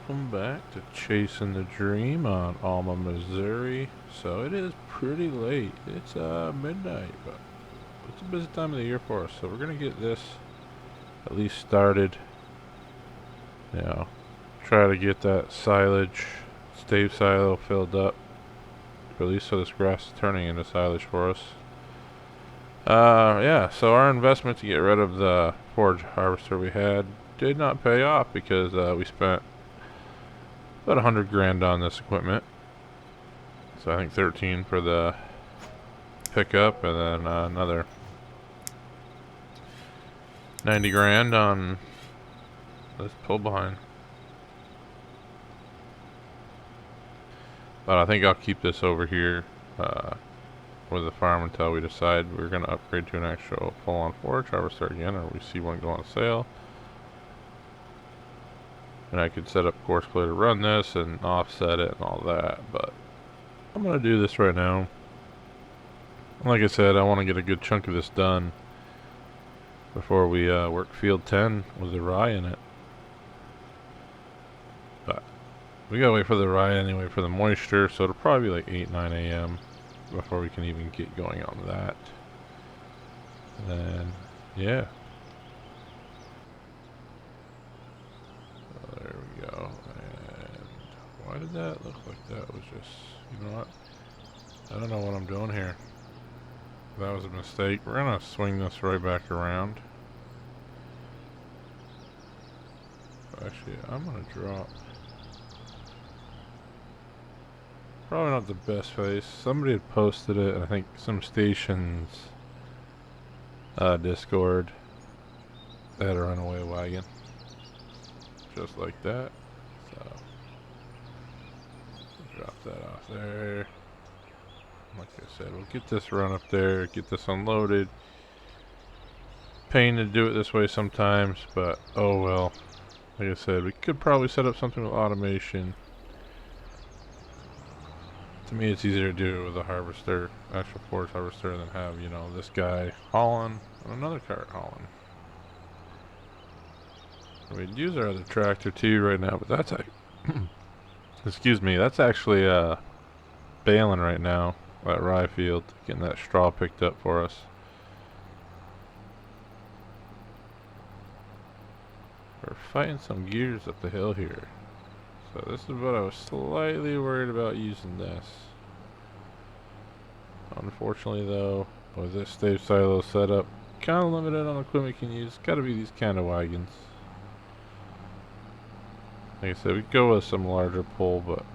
Welcome back to Chasing the Dream on Alma, Missouri. So it is pretty late. It's midnight, but it's a busy time of the year for us. So we're gonna get this at least started. You know, try to get that silage, stave silo filled up, or at least so this grass is turning into silage for us. Yeah. So our investment to get rid of the forage harvester we had did not pay off because we spent about 100 grand on this equipment. So I think 13 for the pickup, and then another 90 grand on this pull behind. But I think I'll keep this over here with the farm until we decide we're going to upgrade to an actual full-on forage harvester again, or we see one go on sale. And I could set up course clear to run this and offset it and all that, but I'm going to do this right now. Like I said, I want to get a good chunk of this done before we work field 10 with the rye in it. But we gotta wait for the rye anyway for the moisture, so it'll probably be like 8, 9 a.m. before we can even get going on that. And then, yeah. So there we go. And why did that look like that was just, you know what? I don't know what I'm doing here. That was a mistake. We're gonna swing this right back around. Actually, I'm gonna drop. Probably not the best face. Somebody had posted it, I think some stations Discord. They had a runaway wagon. Just like that. So drop that off there. Like I said, we'll get this run up there, get this unloaded. Pain to do it this way sometimes, but oh well. Like I said, we could probably set up something with automation. To me, it's easier to do it with a harvester, actual forage harvester, than have, you know, this guy hauling and another cart hauling. We'd use our other tractor too right now, but that's excuse me, that's actually baling right now, that rye field, getting that straw picked up for us. We're fighting some gears up the hill here. So this is what I was slightly worried about using this. Unfortunately though, with this stave silo setup, kind of limited on equipment we can use. Gotta be these kind of wagons. Like I said, we go with some larger pull, but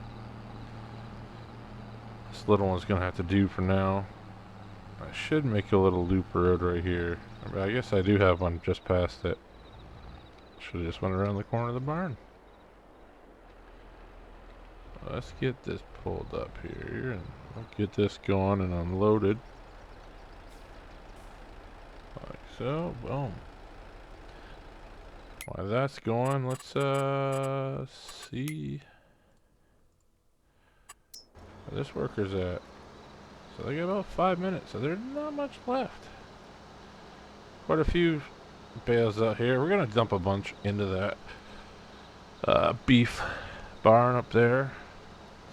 this little one's gonna have to do for now. I should make a little loop road right here. I guess I do have one just past it. Should've just went around the corner of the barn. Let's get this pulled up here and we'll get this going and unloaded. Like so, boom. While that's going, let's see where this worker's at. So they got about 5 minutes, so there's not much left. Quite a few bales out here. We're gonna dump a bunch into that beef barn up there.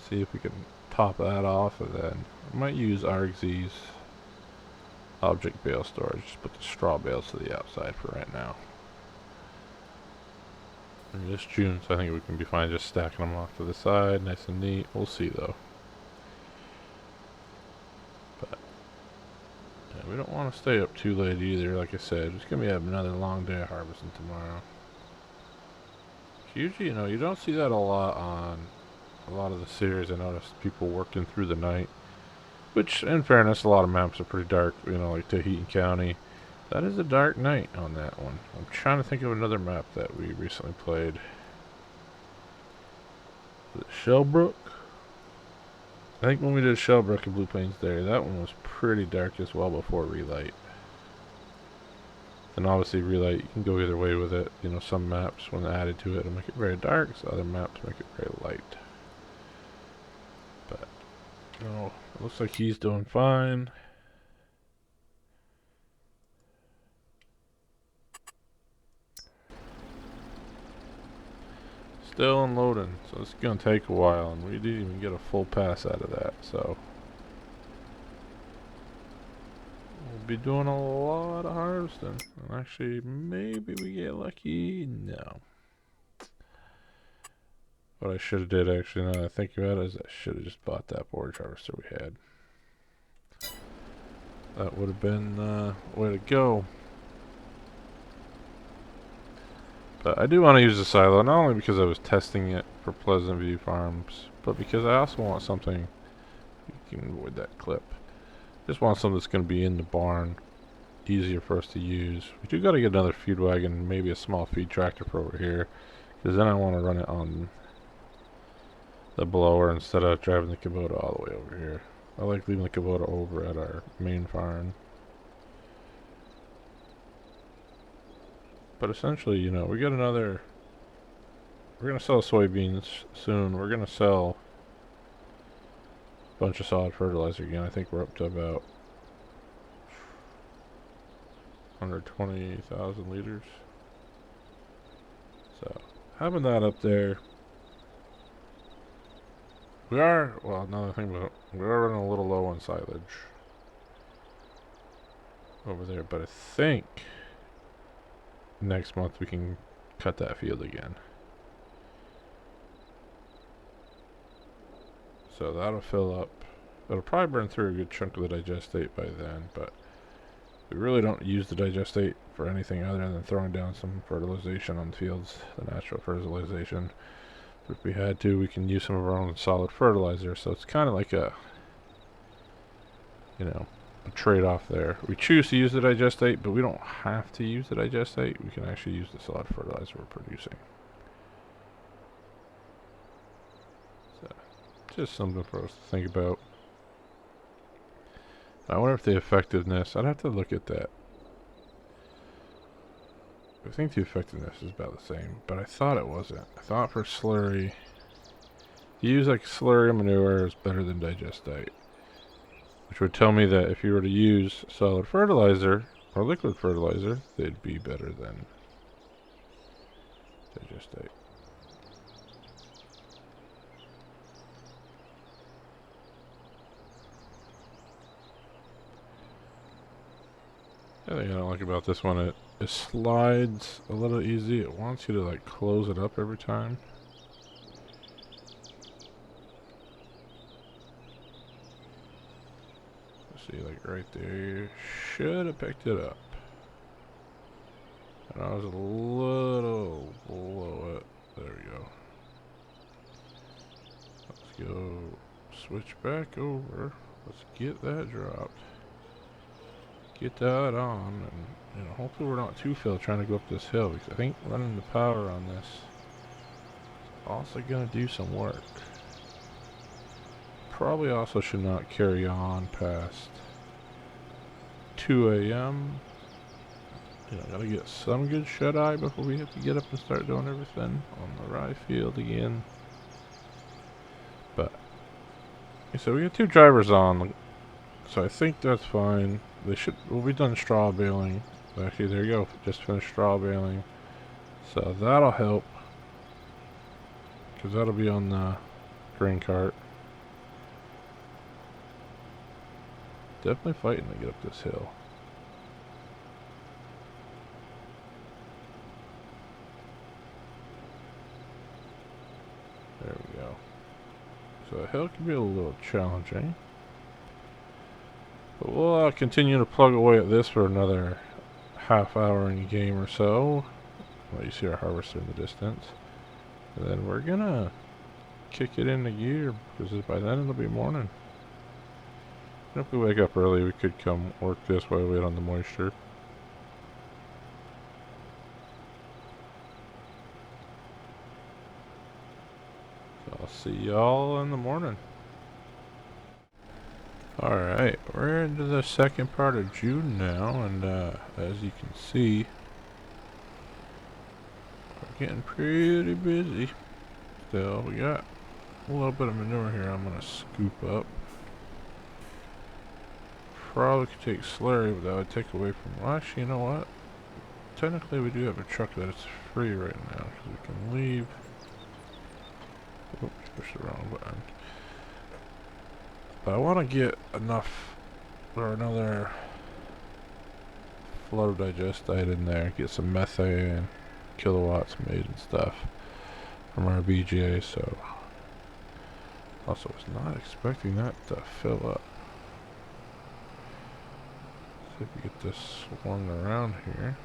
See if we can top that off, and then I might use RXZ's object bale storage. Just put the straw bales to the outside for right now. And this June, so I think we can be fine just stacking them off to the side, nice and neat. We'll see though. But yeah, we don't want to stay up too late either. Like I said, it's gonna be another long day of harvesting tomorrow. Usually, you know, you don't see that a lot on a lot of the series. I noticed people working through the night, which in fairness, a lot of maps are pretty dark, you know, like Tahiti County. That is a dark night on that one. I'm trying to think of another map that we recently played. Was it Shellbrook? I think when we did Shellbrook and Blue Plains there, that one was pretty dark as well before Relight. And obviously Relight, you can go either way with it. You know, some maps, when added to it, will make it very dark, so other maps make it very light. But, no, it looks like he's doing fine. Still unloading, so it's gonna take a while, and we didn't even get a full pass out of that, so we'll be doing a lot of harvesting. And actually, maybe we get lucky. No. What I should have did, actually, now that I think about it, is I should have just bought that forage harvester we had. That would have been the way to go. But I do want to use the silo, not only because I was testing it for Pleasant View Farms, but because I also want something, you can avoid that clip, just want something that's going to be in the barn, easier for us to use. We do got to get another feed wagon, maybe a small feed tractor for over here, because then I want to run it on the blower instead of driving the Kubota all the way over here. I like leaving the Kubota over at our main farm. But essentially, you know, we got another... We're going to sell soybeans soon. We're going to sell a bunch of solid fertilizer again. I think we're up to about 120,000 liters. So, having that up there... We are... Well, another thing, we are running a little low on silage over there. But I think next month we can cut that field again. So that'll fill up. It'll probably burn through a good chunk of the digestate by then, but we really don't use the digestate for anything other than throwing down some fertilization on the fields, the natural fertilization. But if we had to, we can use some of our own solid fertilizer, so it's kind of like a, you know, a trade-off there. We choose to use the digestate, but we don't have to use the digestate. We can actually use the solid fertilizer we're producing. So, just something for us to think about. I wonder if the effectiveness, I'd have to look at that. I think the effectiveness is about the same, but I thought it wasn't. I thought for slurry, use like slurry manure is better than digestate. Which would tell me that if you were to use solid fertilizer or liquid fertilizer, they'd be better than digestate. The thing I don't like about this one, it slides a little easy. It wants you to like close it up every time. See, like right there, should have picked it up. And I was a little below it. There we go. Let's go switch back over. Let's get that dropped. Get that on, and you know, hopefully we're not too filled trying to go up this hill, because I think running the power on this is also going to do some work. Probably also should not carry on past 2 a.m. You know, gotta get some good shut-eye before we have to get up and start doing everything on the rye field again. But, so we got 2 drivers on, so I think that's fine. We'll be done straw baling. Actually, there you go, just finished straw baling. So that'll help, because that'll be on the grain cart. Definitely fighting to get up this hill. There we go. So the hill can be a little challenging. But we'll continue to plug away at this for another half hour in a game or so. Well, you see our harvester in the distance. And then we're gonna kick it into gear, because by then it'll be morning. And if we wake up early, we could come work this while we wait on the moisture. So I'll see y'all in the morning. Alright, we're into the second part of June now, and as you can see, we're getting pretty busy. Still, we got a little bit of manure here I'm going to scoop up. Probably could take slurry, but that would take away from... Well, actually, you know what? Technically, we do have a truck that is free right now, because we can leave Oops, pushed the wrong button. But I want to get enough, or another flow digestate in there, get some methane, kilowatts made and stuff from our BGA, so also was not expecting that to fill up. See if we get this swung around here.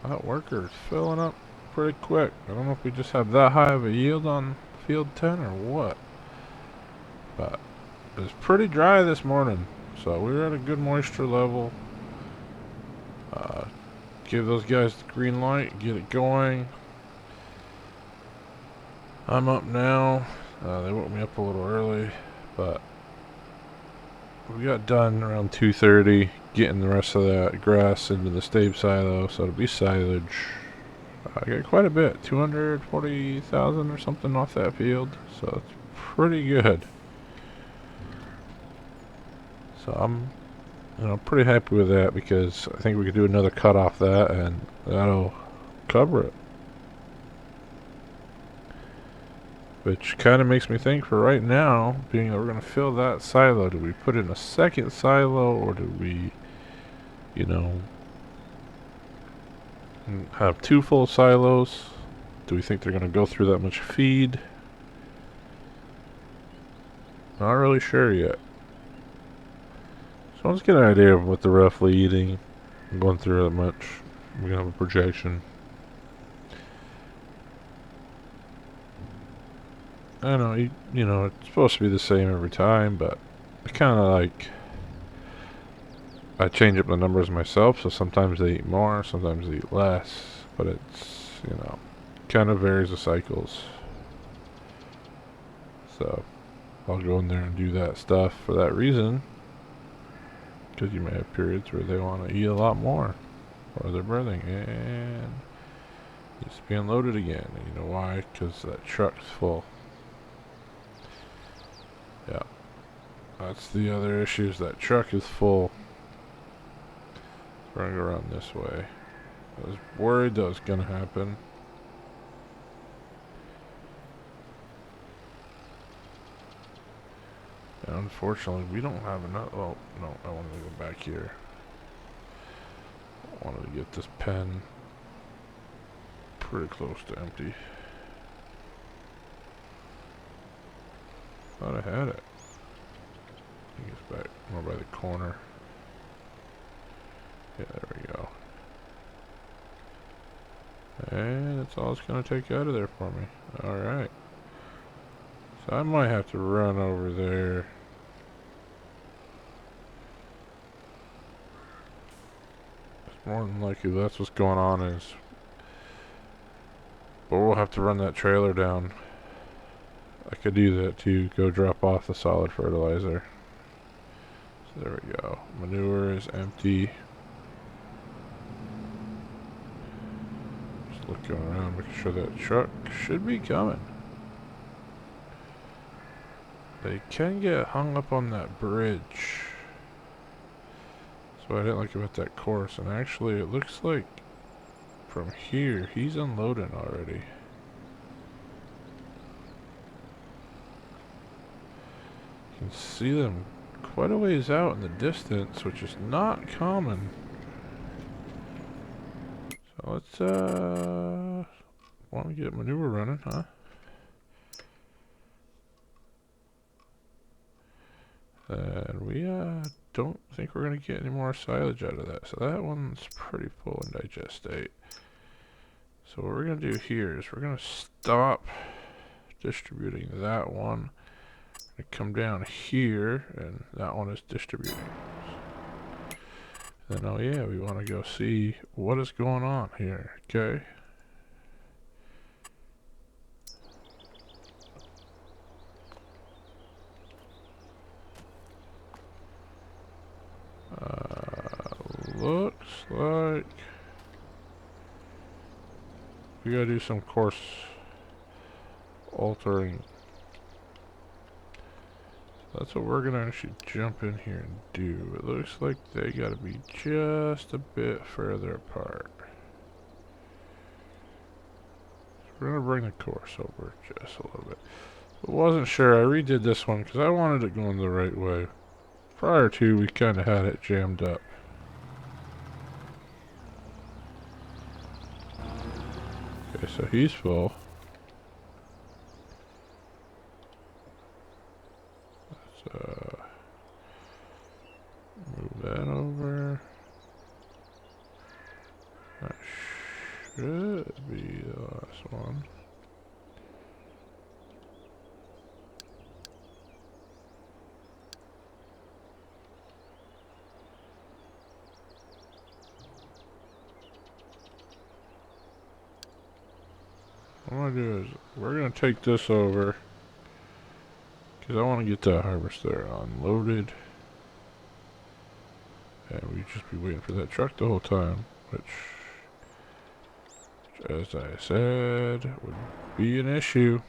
Well, that worker is filling up pretty quick. I don't know if we just have that high of a yield on field 10 or what, but it's pretty dry this morning, so we're at a good moisture level. Give those guys the green light, get it going. I'm up now. They woke me up a little early, but we got done around 2:30 getting the rest of that grass into the stave silo, so it'll be silage. I got quite a bit, 240,000 or something off that field, so it's pretty good. So I'm pretty happy with that, because I think we could do another cut off that and that'll cover it. Which kind of makes me think, for right now, being that we're going to fill that silo, do we put in a second silo, or do we, have two full silos? Do we think they're going to go through that much feed? Not really sure yet. So let's get an idea of what they're roughly eating. I'm going through that much. We're going to have a projection. I know, it's supposed to be the same every time, but I kind of I change up the numbers myself, so sometimes they eat more, sometimes they eat less, but it's, kind of varies the cycles. So, I'll go in there and do that stuff for that reason, because you may have periods where they want to eat a lot more, or they're birthing, and it's being loaded again. And you know why? Because that truck's full. Yeah, that's the other issue, is that truck is full. We're gonna go around this way. I was worried that was gonna happen. And unfortunately, we don't have enough. Oh, no, I wanted to go back here. I wanted to get this pen pretty close to empty. Thought I had it. I think it's back more by the corner. Yeah, there we go. And that's all it's going to take out of there for me. Alright. So I might have to run over there. It's more than likely that's what's going on is... But we'll have to run that trailer down. I could do that too, go drop off the solid fertilizer. So there we go. Manure is empty. Just looking around, making sure that truck should be coming. They can get hung up on that bridge. So I didn't like about that course. And actually it looks like from here he's unloading already. You can see them quite a ways out in the distance, which is not common. So let's want to get manure running, huh? And we don't think we're going to get any more silage out of that. So that one's pretty full in digestate. So what we're going to do here is we're going to stop distributing that one. I come down here, and that one is distributing. Then, oh yeah, we want to go see what is going on here, okay? Looks like we gotta do some course altering. That's what we're gonna actually jump in here and do. It looks like they gotta be just a bit further apart. So we're gonna bring the course over just a little bit. I wasn't sure. I redid this one because I wanted it going the right way. Prior to, we kind of had it jammed up. Okay, so he's full. Let's move that over. That should be the last one. What I'm gonna do is we're gonna take this over because I want to get that harvester unloaded, and we just be waiting for that truck the whole time, which, as I said, would be an issue.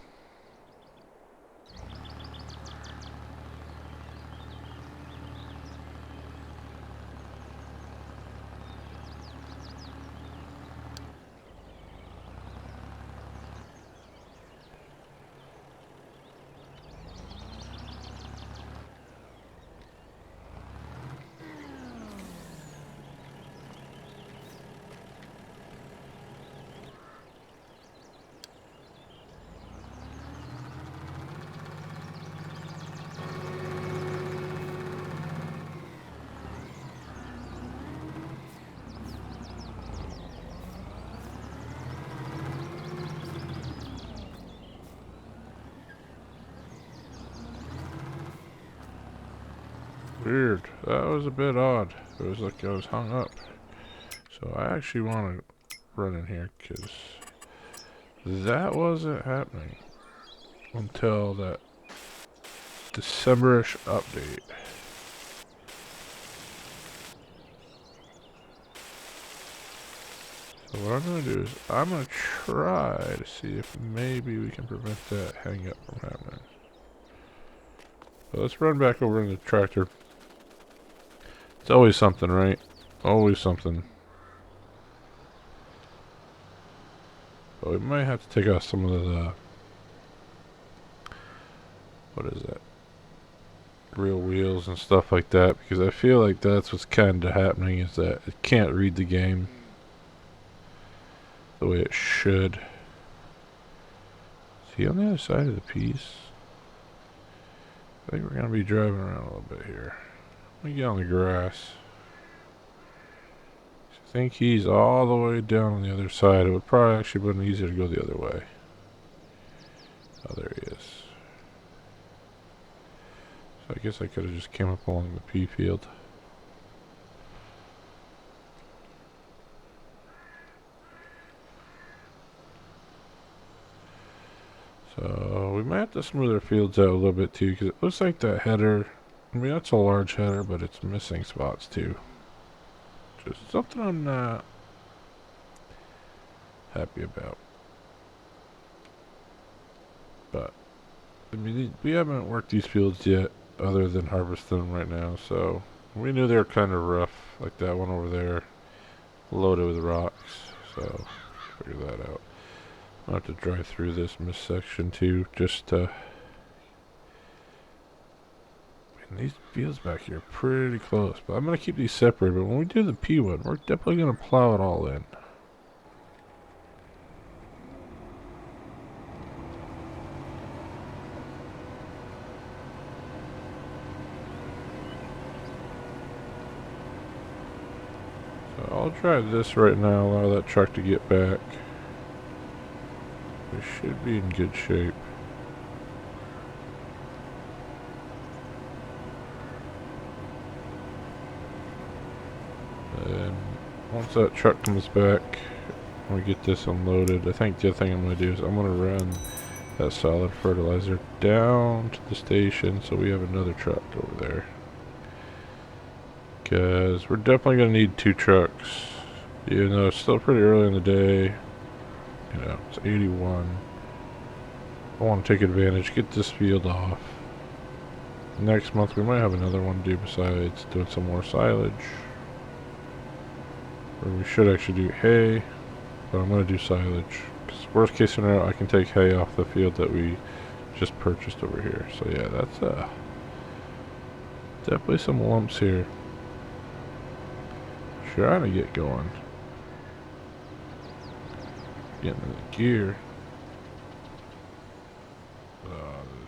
Weird. That was a bit odd. It was like I was hung up. So I actually want to run in here because that wasn't happening until that December-ish update. So what I'm going to do is I'm going to try to see if maybe we can prevent that hang up from happening. So let's run back over in the tractor. It's always something, right? Always something. But we might have to take out some of the... what is that? Real wheels and stuff like that, because I feel like that's what's kind of happening, is that it can't read the game the way it should. Is he on the other side of the piece? I think we're going to be driving around a little bit here. Let me get on the grass. I think he's all the way down on the other side. It would probably actually have been easier to go the other way. Oh, there he is. So I guess I could have just came up along the pea field. So we might have to smooth our fields out a little bit too, because it looks like that header, I mean that's a large header, but it's missing spots too. Just something I'm not happy about. But I mean, we haven't worked these fields yet other than harvesting them right now, so we knew they were kind of rough, like that one over there, loaded with rocks, so figure that out. I'll have to drive through this mist section too, just to... Man, these fields back here are pretty close, but I'm going to keep these separate, but when we do the P one, we're definitely going to plow it all in. So I'll drive this right now, allow that truck to get back. We should be in good shape. And once that truck comes back, we get this unloaded, I think the other thing I'm going to do is I'm going to run that solid fertilizer down to the station so we have another truck over there. Because we're definitely going to need 2 trucks. Even though it's still pretty early in the day. You know, it's 81. I want to take advantage, get this field off. next month we might have another one to do besides doing some more silage. Or we should actually do hay, but I'm going to do silage. Because worst case scenario, I can take hay off the field that we just purchased over here. So yeah, that's definitely some lumps here. Trying to get going. Getting in the gear. The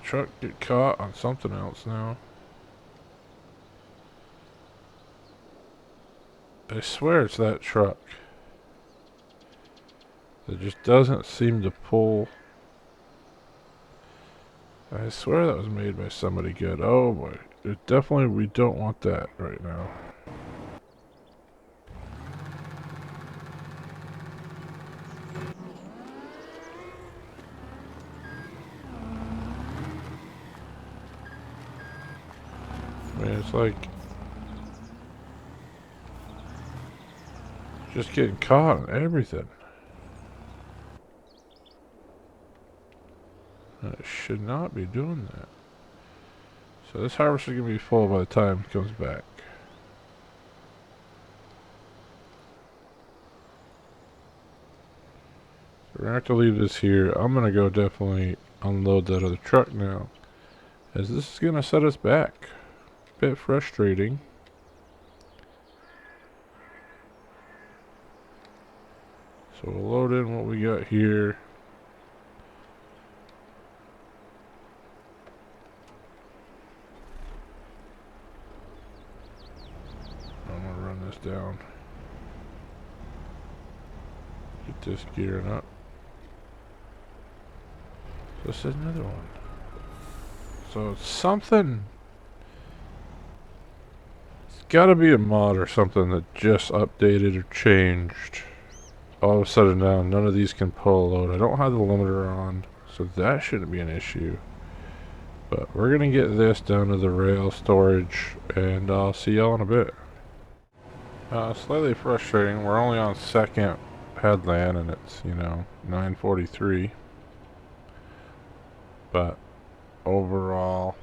truck get caught on something else now. I swear it's that truck. It just doesn't seem to pull. I swear that was made by somebody good. Oh boy. Definitely we don't want that right now. I mean, it's like just getting caught on everything. And it should not be doing that. So this harvester is going to be full by the time it comes back. So we're going to have to leave this here. I'm going to go definitely unload that other truck now, as this is going to set us back. A bit frustrating. So we'll load in what we got here. I'm going to run this down. Get this gearing up. So this is another one. So it's something. It's got to be a mod or something that just updated or changed. All of a sudden now, none of these can pull a load. I don't have the limiter on, so that shouldn't be an issue. But we're going to get this down to the rail storage, and I'll see y'all in a bit. Slightly frustrating. We're only on second headland, and it's, 9:43. But overall,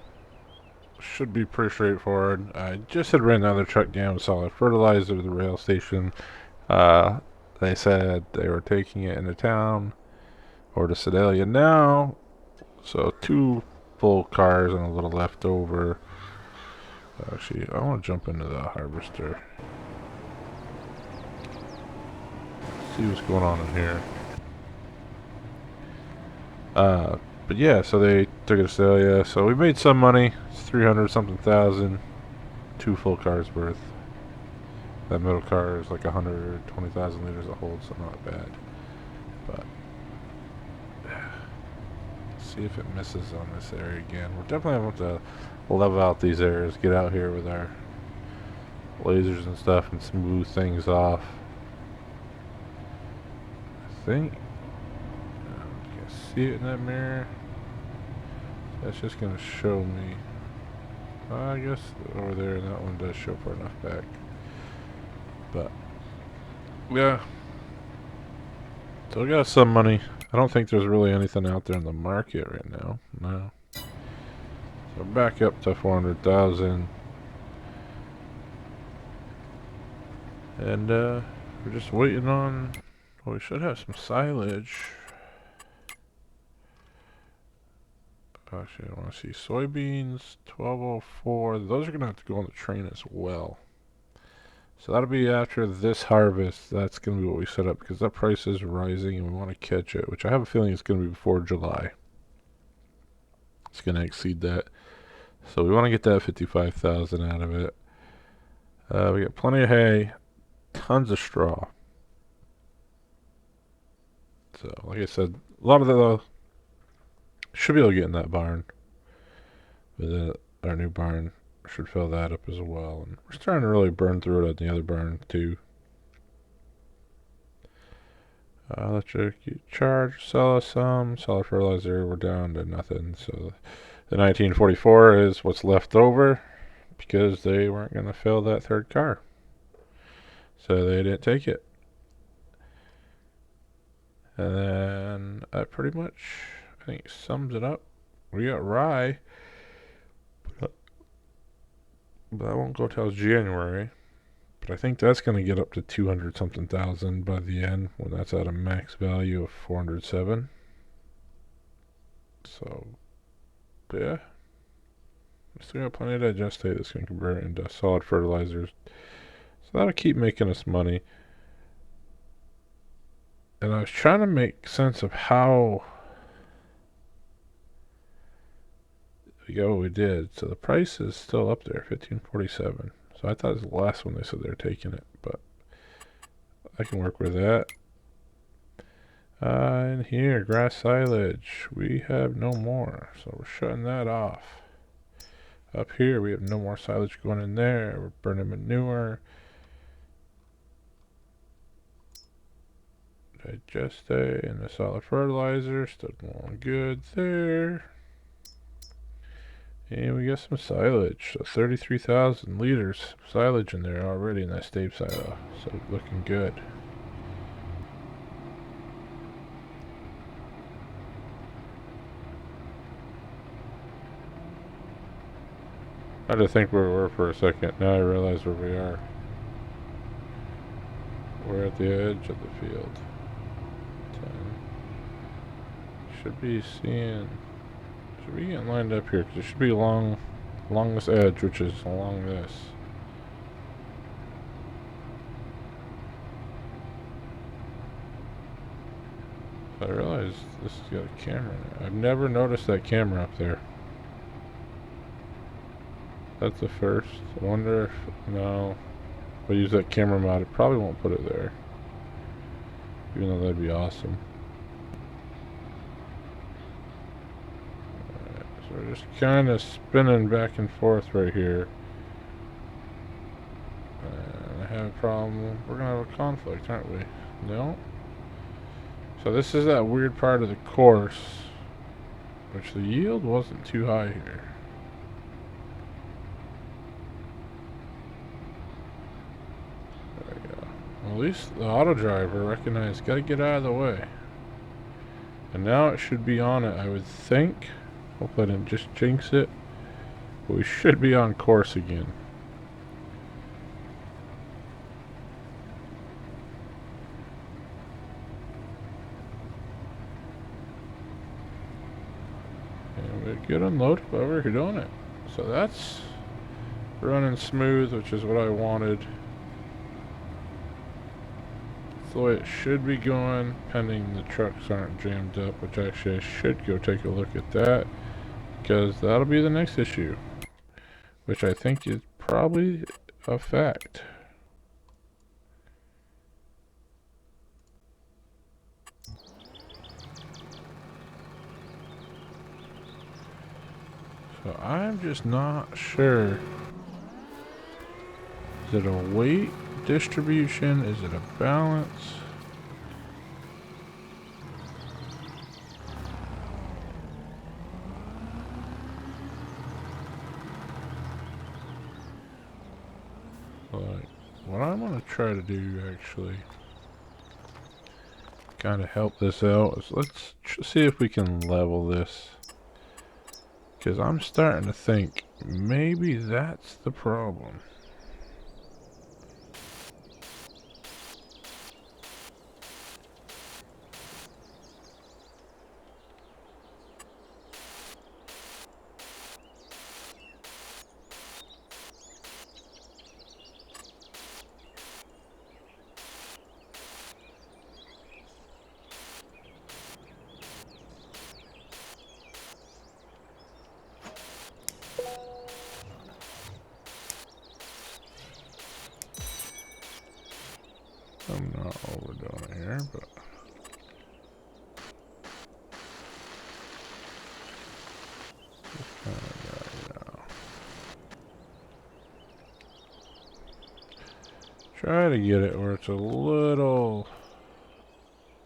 should be pretty straightforward. I just had ran another truck down with solid fertilizer to the rail station. They said they were taking it into town or to Sedalia now. So 2 full cars and a little left over. Actually, I want to jump into the harvester. See what's going on in here. But yeah, so they took it to Sedalia. So we made some money. It's 300 something thousand. 2 full cars worth. That middle car is like 120,000 liters of hold, so not bad. But see if it misses on this area again. We're definitely going to level out these areas, get out here with our lasers and stuff and smooth things off. I think you can see it in that mirror. That's just going to show me. I guess over there that one does show far enough back. But yeah, so we got some money. I don't think there's really anything out there in the market right now. No. So back up to 400,000. And we're just waiting on, well, we should have some silage. Actually, I want to see soybeans, 1204. Those are going to have to go on the train as well. So that'll be after this harvest. That's going to be what we set up, because that price is rising and we want to catch it, which I have a feeling it's going to be before July. It's going to exceed that. So we want to get that 55,000 out of it. We got plenty of hay, tons of straw. So like I said, a lot of that should be able to get in that barn. But our new barn should fill that up as well. And we're starting to really burn through it at the other barn too. Electric charge, sell us some. Solid fertilizer, we're down to nothing. So the 1944 is what's left over, because they weren't going to fill that third car. So they didn't take it. And then that pretty much, I think, sums it up. We got rye. But that won't go till January. But I think that's going to get up to 200 something thousand by the end when that's at a max value of 407. So, yeah. We still got plenty of digestate that's going to convert into solid fertilizers. So that'll keep making us money. And I was trying to make sense of how we got what we did. So the price is still up there, 1547. So I thought it was the last one they said they were taking it, but I can work with that. In here, grass silage, we have no more, so we're shutting that off. Up here, we have no more silage going in there. We're burning manure. Digestate and the solid fertilizer, still going good there. And we got some silage, so 33,000 liters of silage in there already in that stave silo, so looking good. I had to think where we were for a second. Now I realize where we are. We're at the edge of the field. 10. Should be getting lined up here, because it should be along this edge, which is along this. I realize this has got a camera in it. I've never noticed that camera up there. That's the first. I wonder if, no, if I use that camera mod, it probably won't put it there. Even though that'd be awesome. Alright, so we're just kind of spinning back and forth right here. And I have a problem. We're going to have a conflict, aren't we? No? So this is that weird part of the course, which the yield wasn't too high here. At least the auto driver recognized, gotta get out of the way. And now it should be on it, I would think. Hopefully I didn't just jinx it. But we should be on course again. And we get unloaded however you're doing it. So that's running smooth, which is what I wanted. The way it should be going, pending the trucks aren't jammed up, which actually I should go take a look at that, because that'll be the next issue, which I think is probably a fact. So I'm just not sure. Is it a weight distribution? Is it a balance? Like, what I'm gonna try to do actually, kind of help this out, is let's see if we can level this. Because I'm starting to think maybe that's the problem. I'm not overdoing it here, but just kind of now. Try to get it where it's a little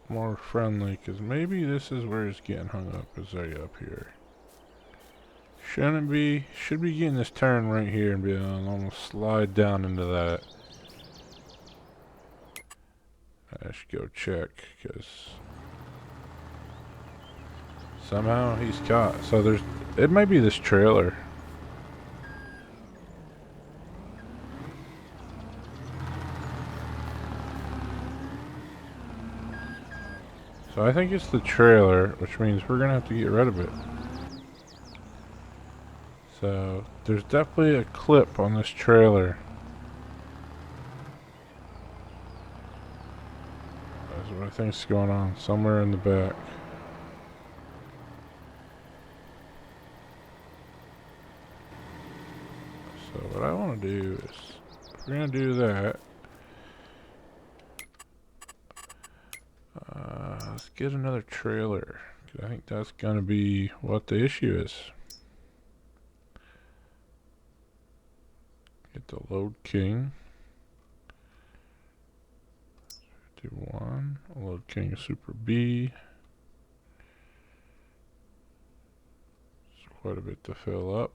more friendly, because maybe this is where it's getting hung up, is right up here. Shouldn't be, should be getting this turn right here and be able to almost slide down into that. I should go check, because somehow he's caught. So there's, it might be this trailer. So I think it's the trailer, which means we're gonna have to get rid of it. So there's definitely a clip on this trailer. That's what I think's going on, somewhere in the back. So what I want to do is, if we're gonna do that, let's get another trailer. I think that's gonna be what the issue is. Get the load king. Do one. Load king super B. It's quite a bit to fill up.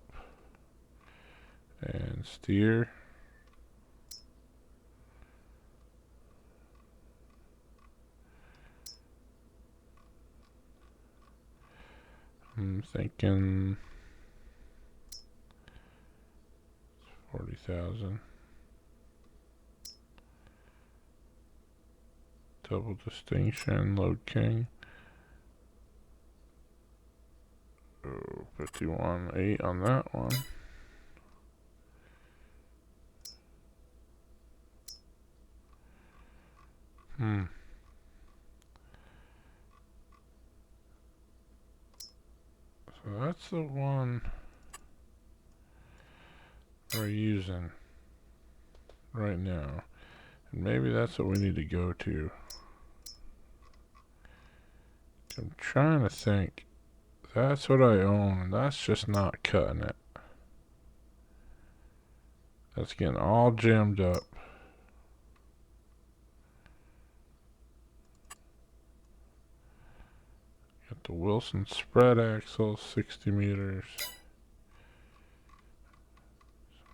And steer. I'm thinking 40,000. Double distinction, load king. Oh, 51.8 on that one. So that's the one we're using right now. And maybe that's what we need to go to. I'm trying to think. That's what I own, and that's just not cutting it. That's getting all jammed up. Got the Wilson spread axle, 60 meters.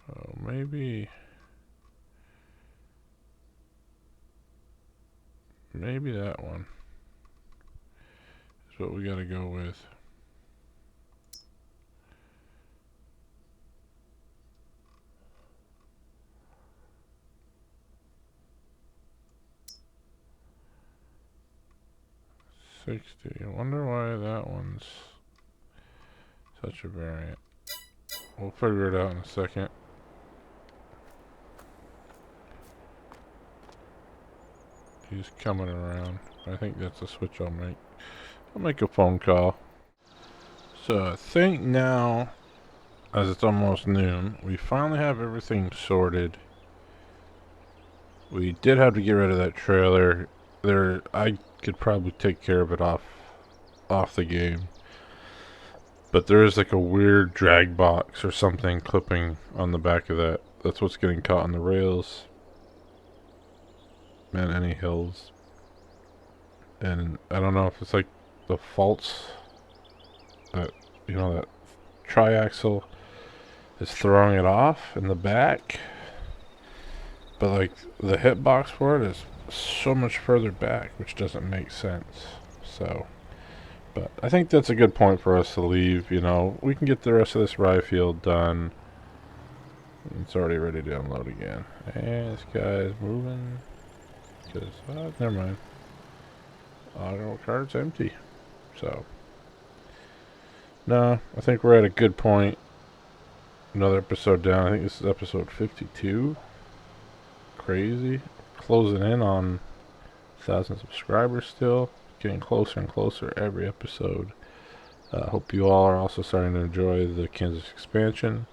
So maybe that one is what we gotta go with. I wonder why that one's such a variant. We'll figure it out in a second. He's coming around. I think that's a switch I'll make. I'll make a phone call. So I think now, as it's almost noon, we finally have everything sorted. We did have to get rid of that trailer. I could probably take care of it off the game. But there is like a weird drag box or something clipping on the back of that. That's what's getting caught on the rails and any hills. And I don't know if it's like the faults that, you know, that triaxle is throwing it off in the back. But like the hitbox for it is so much further back, which doesn't make sense. So, but I think that's a good point for us to leave. You know, we can get the rest of this rye field done. It's already ready to unload again. And this guy's moving. Because, never mind. Auto cart's empty. So, no, I think we're at a good point. Another episode down. I think this is episode 52. Crazy. Closing in on 1,000 subscribers still. Getting closer and closer every episode. Hope you all are also starting to enjoy the Kansas expansion.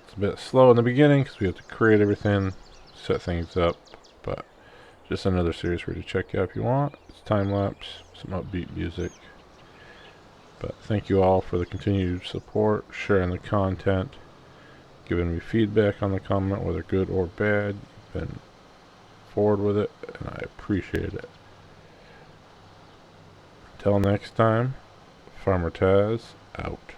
It's a bit slow in the beginning because we have to create everything, set things up, but just another series for you to check out if you want. It's time-lapse, some upbeat music. But thank you all for the continued support, sharing the content, giving me feedback on the comment, whether good or bad. You've been forward with it, and I appreciate it. Until next time, Farmer Taz out.